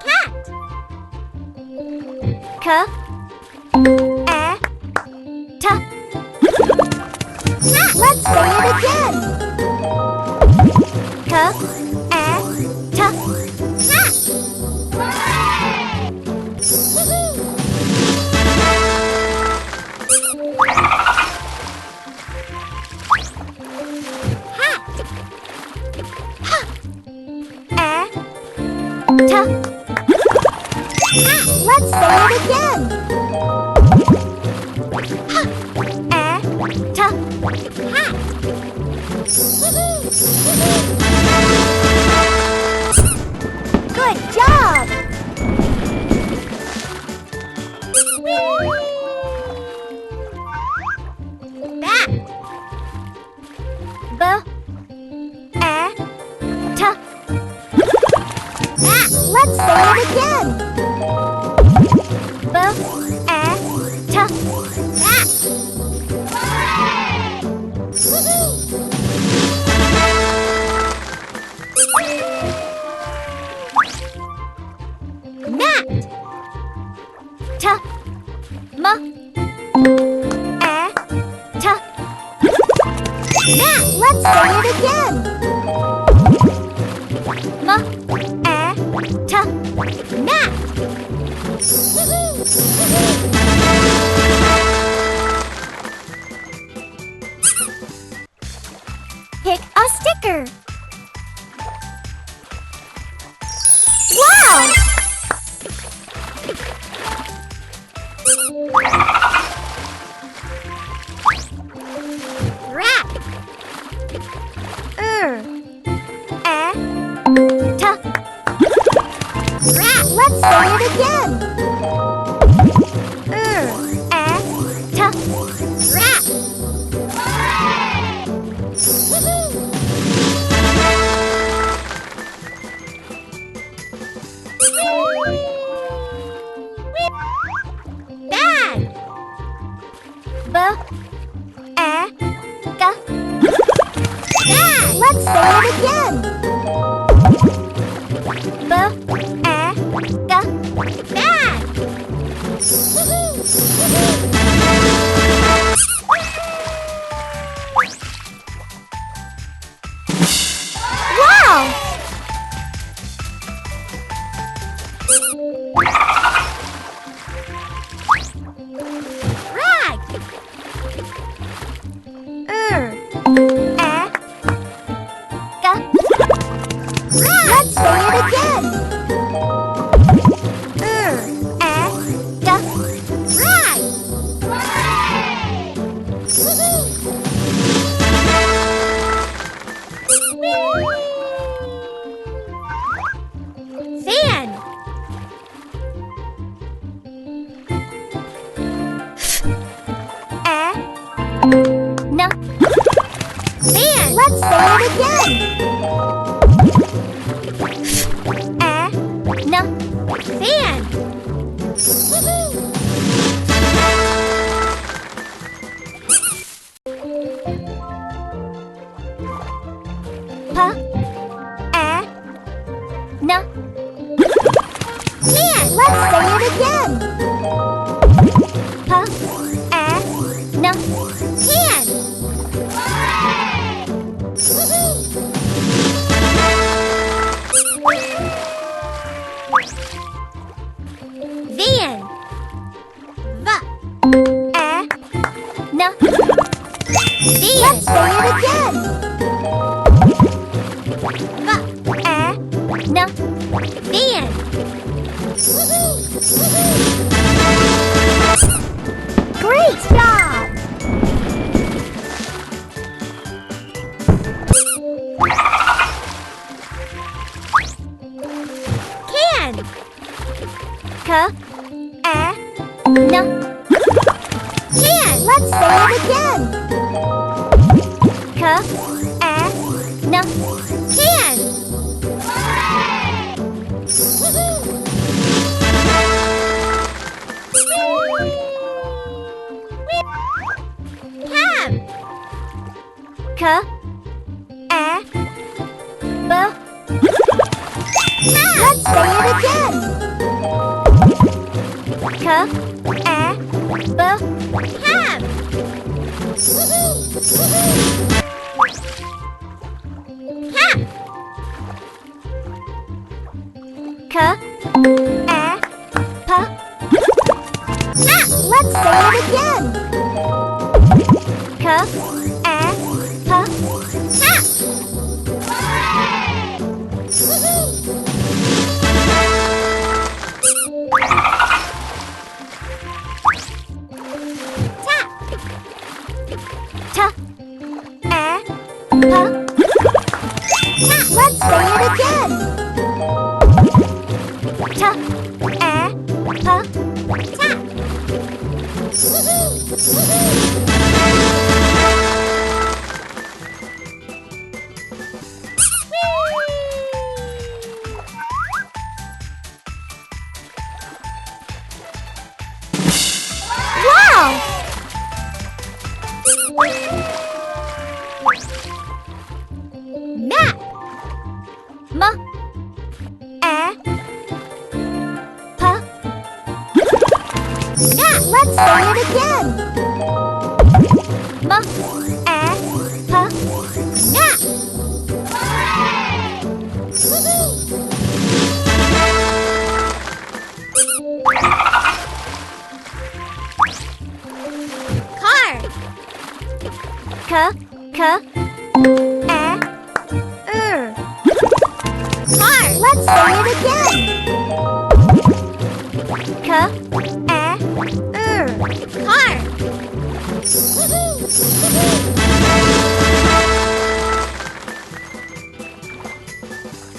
Cat. K, A, T. Cat. Let's say it again. K, A, T. Cat. Let's say it again. Hat. Good job. Bat. B, A, T. Bat. Let's say it again. B, A, T. Bat. Mat. T, M, A, T. Mat. Let's say it again. M, A, T. Mat. Pick a sticker. Wow! Rat. A, T. Rat. Let's say it again. A, T. Rat. Bag. B, A, G. Bag. Let's say it again. B, A, G. Bag. Wow! Rag. A, G. Rag. Let's say it again. A, G. Rag. Fan. A, N. Fan. Let's say it again. A, N. Fan. P, A, N. Fan. Let's say it again. P, A, N. Pan. Van. V, A, N. Van. Let's say it again. V, A, N. Van. Great job! Can. K, A, N. Can. Let's say it again. K, A, N. Can. Cab. K, A, B. Let's say it again. Cab. Let's say it again. Let's say it again. Wow! Map. Let's say it again. Car. Car. Let's say it again. Car.